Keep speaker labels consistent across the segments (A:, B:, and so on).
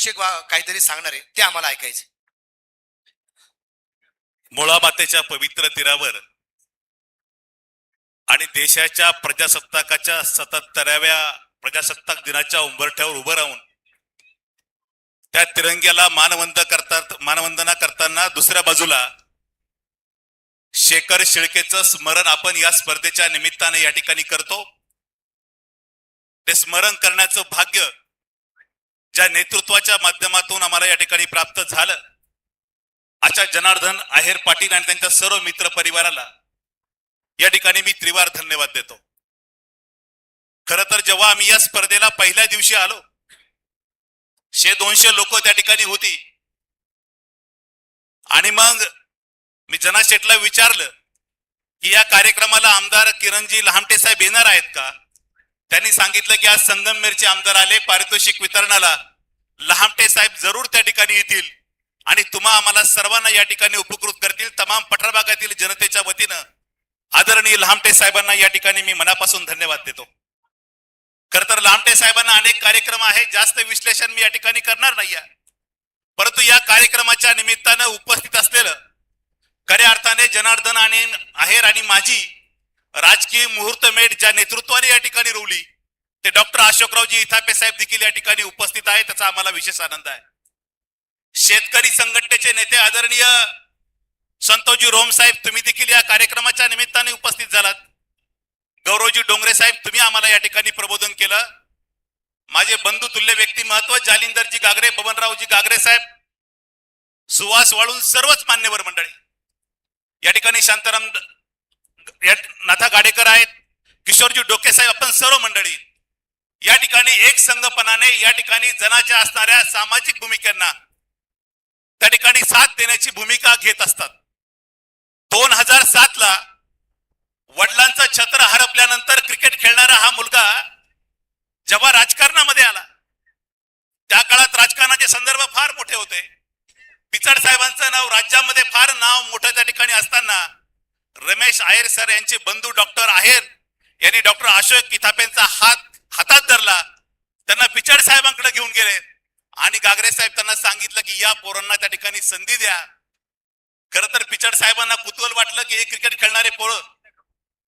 A: विषय काहीतरी सांगणार आहे ते आम्हाला ऐकायचे.
B: मुळामातेच्या पवित्र तीरावर आणि देशाच्या प्रजासत्ताकाच्या 77व्या प्रजासत्ताक दिनाच्या उंबरठ्यावर उभं राहून त्या तिरंग्याला मानवंदना करताना दुसऱ्या बाजूला शेखर शिळकेचं स्मरण आपण या स्पर्धेच्या निमित्ताने या ठिकाणी करतो. ते स्मरण करण्याचं भाग्य ज्या नेतृत्वाच्या माध्यमातून आम्हाला या ठिकाणी प्राप्त झालं, अशा जनार्दन आहेर पाटील आणि त्यांच्या सर्व मित्र परिवाराला या ठिकाणी मी त्रिवार धन्यवाद देतो. खर तर जेव्हा आम्ही या स्पर्धेला पहिल्या दिवशी आलो, 100-200 लोक त्या ठिकाणी होती आणि मग मी जना शेटला विचारलं की या कार्यक्रमाला आमदार किरणजी लहामटे साहेब येणार आहेत का. त्यांनी सांगितलं की आज संगमनेरचे आमदार आले, पारितोषिक वितरणाला लहामटे साहेब जरूर त्या ठिकाणी येतील आणि तुम्हा आम्हाला सर्वांना या ठिकाणी उपकृत करतील. तमाम पठार भागातील जनतेच्या वतीनं आदरणीय लहामटे साहेबांना या ठिकाणी मी मनापासून धन्यवाद देतो. खर तर लहामटे साहेबांना अनेक कार्यक्रम आहेत, जास्त विश्लेषण मी या ठिकाणी करणार नाही आहे, परंतु या कार्यक्रमाच्या निमित्तानं उपस्थित असलेलं खऱ्या अर्थाने जनार्दन आणि आहेर आणि माझी राजकीय मुहूर्तमेढ ज्या नेतृत्वाने या ठिकाणी रोवली ते डॉक्टर अशोकरावजी इथापे साहेब देखील या ठिकाणी उपस्थित आहे, त्याचा आम्हाला विशेष आनंद आहे. शेतकरी संघटनेचे नेते आदरणीय संतोषजी रोम साहेब, तुम्ही देखील या कार्यक्रमाच्या निमित्ताने उपस्थित झालात. गौरवजी डोंगरे साहेब, तुम्ही आम्हाला या ठिकाणी प्रबोधन केलं. माझे बंधू तुल्य व्यक्तिमत्व जालिंदरजी गागरे, बबनरावजी गागरे साहेब, सुहास वाळून सर्वच मान्यवर मंडळी या ठिकाणी, शांताराम नाथा गाडेकर आहेत, किशोरजी डोके साहेब, आपण सर्व मंडळी या ठिकाणी एक संघपणाने या ठिकाणी जनाच्या असणाऱ्या सामाजिक भूमिकांना त्या ठिकाणी साथ देण्याची भूमिका घेत असतात. 2007 ला वडिलांचं छत्र हरपल्यानंतर क्रिकेट खेळणारा हा मुलगा जेव्हा राजकारणामध्ये आला, त्या काळात राजकारणाचे संदर्भ फार मोठे होते. पिचड साहेबांचं नाव राज्यामध्ये फार नाव मोठं त्या ठिकाणी असताना रमेश आहेर सर यांचे बंधू डॉक्टर आहेर यांनी डॉक्टर अशोक इथापेंचा हातात धरला, त्यांना पिचड साहेबांकडे घेऊन गेले आणि गागरे साहेब त्यांना सांगितलं की या पोरांना त्या ठिकाणी संधी द्या. खर तर पिचड साहेबांना कुतूहल वाटलं की हे क्रिकेट खेळणारे पोरं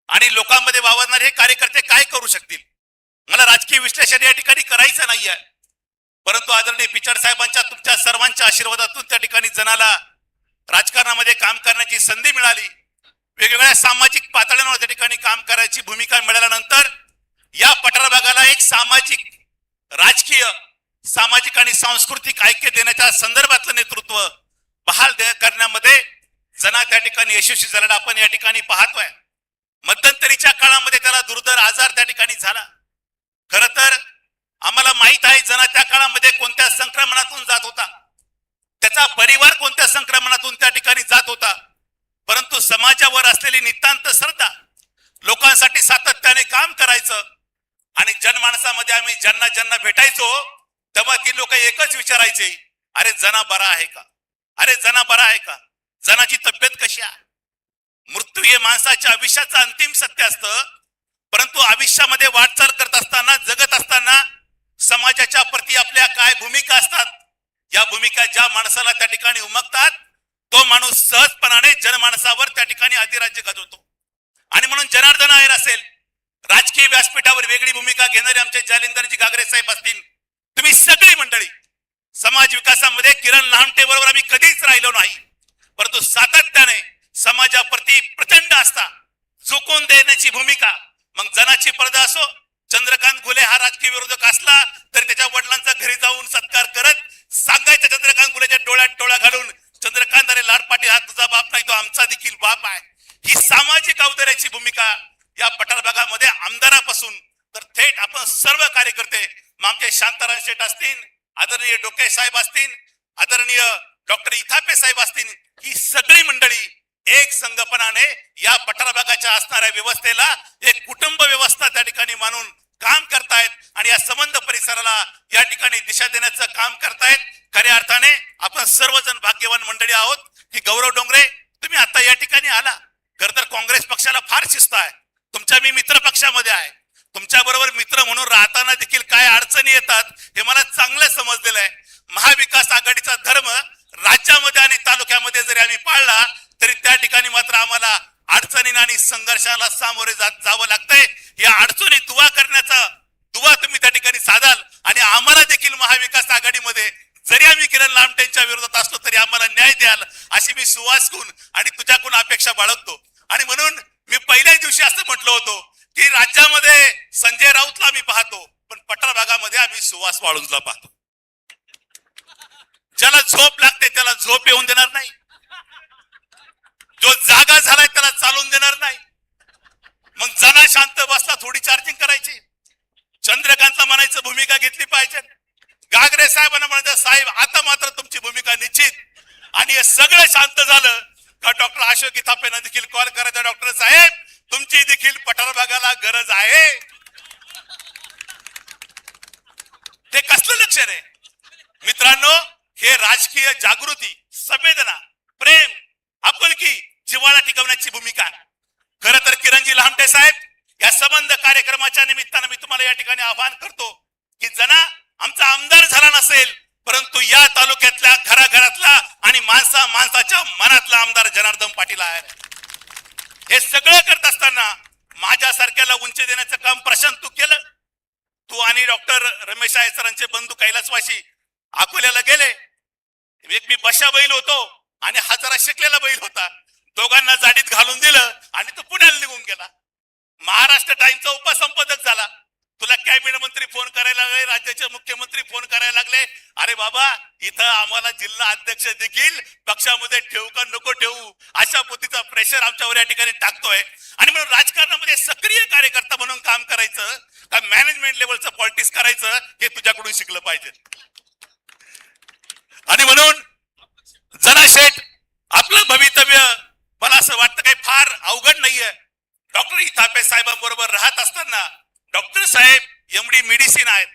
B: आणि लोकांमध्ये वावरणारे हे कार्यकर्ते काय करू शकतील. मला राजकीय विश्लेषण या ठिकाणी करायचं नाही आहे, परंतु आदरणीय पिचड साहेबांच्या तुमच्या सर्वांच्या आशीर्वादातून त्या ठिकाणी जनाला राजकारणामध्ये काम करण्याची संधी मिळाली. वेगवेगळ्या सामाजिक पातळ्यांवर त्या ठिकाणी काम करायची भूमिका मिळाल्यानंतर या पठार भागाला एक सामाजिक, राजकीय, सामाजिक आणि सांस्कृतिक ऐक्य देण्याच्या संदर्भातलं नेतृत्व बहाल करण्यामध्ये जना त्या ठिकाणी यशस्वी झालेला आपण या ठिकाणी पाहतोय. मध्यंतरीच्या काळामध्ये त्याला दुर्धर आजार त्या ठिकाणी झाला. खर तर आम्हाला माहित आहे जना त्या काळामध्ये कोणत्या संक्रमणातून जात होता, त्याचा परिवार कोणत्या संक्रमणातून त्या ठिकाणी जात होता, परंतु समाजावर असलेली नितांत श्रद्धा, लोकांसाठी सातत्याने काम करायचं आणि जनमानसामध्ये आम्ही ज्यांना ज्यांना भेटायचो तेव्हा ती लोक एकच विचारायचे, अरे जना बरा आहे का, अरे जना बरा आहे का, जनाची तब्येत कशी आहे. मृत्यू हे माणसाच्या आयुष्याचं अंतिम सत्य असतं, परंतु आयुष्यामध्ये वाटचाल करत असताना, जगत असताना समाजाच्या प्रती आपल्या काय भूमिका असतात, या भूमिका ज्या माणसाला त्या ठिकाणी उमगतात तो माणूस सहजपणाने जनमानसावर त्या ठिकाणी अधिराज्य गाजवतो. आणि म्हणून जनार्दन आहेर असेल, राजकीय व्यासपीठावर वेगळी भूमिका घेणारे आमचे जालिंदरजी गागरे साहेब असतील, तुम्ही सगळी मंडळी समाज विकासामध्ये किरण लहामटे बरोबर आम्ही कधीच राहिलो नाही, परंतु सातत्याने समाजाप्रती प्रचंड असता झुकून देण्याची भूमिका. मग जनाची पडदा असो, चंद्रकांत घुले हा राजकीय विरोधक असला तरी त्याच्या वडिलांचा घरी जाऊन सत्कार करत सांगायचं चंद्रकांत घुलेच्या डोळ्यात डोळा घालून, चंद्रकांत अरे लाड पाटील हा तुझा बाप नाही, तो आमचा देखील बाप आहे. ही सामाजिक अवतऱ्याची भूमिका या पठार भागामध्ये आमदारापासून तर थेट आपण सर्व कार्यकर्ते, आमचे शांताराम शेठ असतील, आदरणीय डोके साहेब असतील, आदरणीय डॉक्टर इथापे साहेब असतील, ही सगळी मंडळी एक संघपणाने या पठार भागाच्या असणाऱ्या व्यवस्थेला एक कुटुंब व्यवस्था त्या ठिकाणी मानून काम करतायत आणि या संबंध परिसराला या ठिकाणी दिशा देण्याचं काम करतायत. खऱ्या अर्थाने आपण सर्वजण भाग्यवान मंडळी आहोत की गौरव डोंगरे तुम्ही आता या ठिकाणी आला. खर तर काँग्रेस पक्षाला फार शिस्त आहे, तुमच्या मी मित्र पक्षामध्ये आहे, तुमच्या बरोबर मित्र म्हणून राहताना देखील काय अडचणी येतात हे मला चांगलं समजलेलं आहे. महाविकास आघाडीचा धर्म राज्यामध्ये आणि तालुक्यामध्ये जरी आम्ही पाळला तरी त्या ठिकाणी मात्र आम्हाला अडचणींना आणि संघर्षाला सामोरे जावं लागतंय. या अडचणी दुवा तुम्ही त्या ठिकाणी साधाल आणि आम्हाला देखील महाविकास आघाडीमध्ये जरी आम्ही किरण लामटेंच्या विरोधात असलो तरी आम्हाला न्याय द्याल अशी मी सुवासकून आणि तुझ्याकडून अपेक्षा बाळगतो. आणि म्हणून मी पहिल्याच दिवशी असं म्हटलं होतो की राज्यामध्ये संजय राऊतला मी पाहतो पण पठार भागामध्ये आम्ही सुहास वाळुंजला पाहतो. ज्याला झोप लागते त्याला झोप येऊन देणार नाही, जो जागा झालाय त्याला चालून देणार नाही. मग जना शांत बसला थोडी चार्जिंग करायची. चंद्रकांतला म्हणायचं भूमिका घेतली पाहिजे. गागरे साहेबांना म्हणायचं साहेब आता मात्र तुमची भूमिका निश्चित. आणि हे सगळं शांत झालं का डॉक्टर अशोक इथापेंना देखील कॉल करायचा, डॉक्टर साहेब तुमची देखील पठार भागाला गरज आहे. ते कसलं लक्षण आहे मित्रांनो? हे राजकीय जागृती, संवेदना, प्रेम, आपुलकी, जिव्हाळा टिकवण्याची भूमिका. खरं तर किरणजी लामटे साहेब या संबंध कार्यक्रमाच्या निमित्तानं मी तुम्हाला या ठिकाणी आवाहन करतो की जना आमचा आमदार झाला नसेल परंतु या तालुक्यातल्या घराघरातला आणि माणसाच्या मनातला आमदार जनार्दन पाटील आहे. हे सगळं करत असताना माझ्यासारख्याला उंची देण्याचं काम प्रशांत तू केलं. तू आणि डॉक्टर रमेश आयसरांचे बंधू कैलासवासी अकोल्याला गेले. एक मी बशा बैल होतो आणि हा जरा शिकलेला बैल होता. दोघांना जाडीत घालून दिलं आणि तो पुण्याला निघून गेला. महाराष्ट्र टाइमचा उपसंपादक झाला. तुला कॅबिनेट मंत्री फोन करायला लागले, राज्याचे मुख्यमंत्री फोन करायला लागले. अरे बाबा इथं आम्हाला जिल्हा अध्यक्ष देखील पक्षामध्ये ठेवू का नको ठेवू अशा पद्धतीचा प्रेशर आमच्यावर या ठिकाणी टाकतोय. आणि म्हणून राजकारणामध्ये सक्रिय कार्यकर्ता म्हणून काम करायचं का मॅनेजमेंट लेवलचं पॉलिटिक्स करायचं हे तुझ्याकडून शिकलं पाहिजे. आणि म्हणून जना शेठ आपलं भवितव्य मला असं वाटतं काही फार अवघड नाहीये. डॉक्टर इथापे साहेबांबरोबर राहत असताना डॉक्टर साहेब एमडी मेडिसिन आहेत.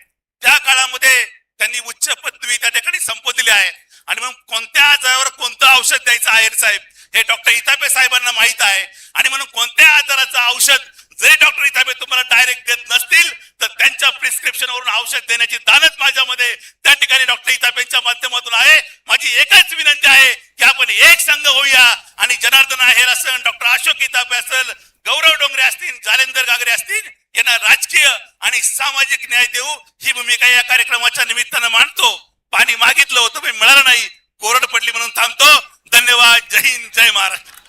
B: त्या काळामध्ये त्यांनी उच्च पदवी त्या ठिकाणी संपवलेली आहे. आणि मग कोणत्या आजारावर कोणतं औषध द्यायचं आहे साहेब हे डॉक्टर इथापे साहेबांना माहित आहे. आणि म्हणून कोणत्या आजाराचं औषध जरी डॉक्टर इथापे तुम्हाला डायरेक्ट देत नसतील तर त्यांच्या प्रिस्क्रिप्शन वरून औषध देण्याची दानत माझ्यामध्ये त्या ठिकाणी डॉक्टर इथापेंच्या माध्यमातून आहे. माझी एकच विनंती आहे की आपण एक संघ होऊया आणि जनार्दन आहेर असेल, डॉक्टर अशोक इथापे असेल, गौरव डोंगरे असतील, जालेंदर गागरे असतील यांना राजकीय आणि सामाजिक न्याय देऊ ही भूमिका या कार्यक्रमाच्या निमित्तानं मांडतो. पाणी मागितलं होतं पण मिळालं नाही, कोरड पडली म्हणून थांबतो. धन्यवाद. जय हिंद, जय महाराष्ट्र.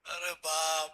B: अरे बाप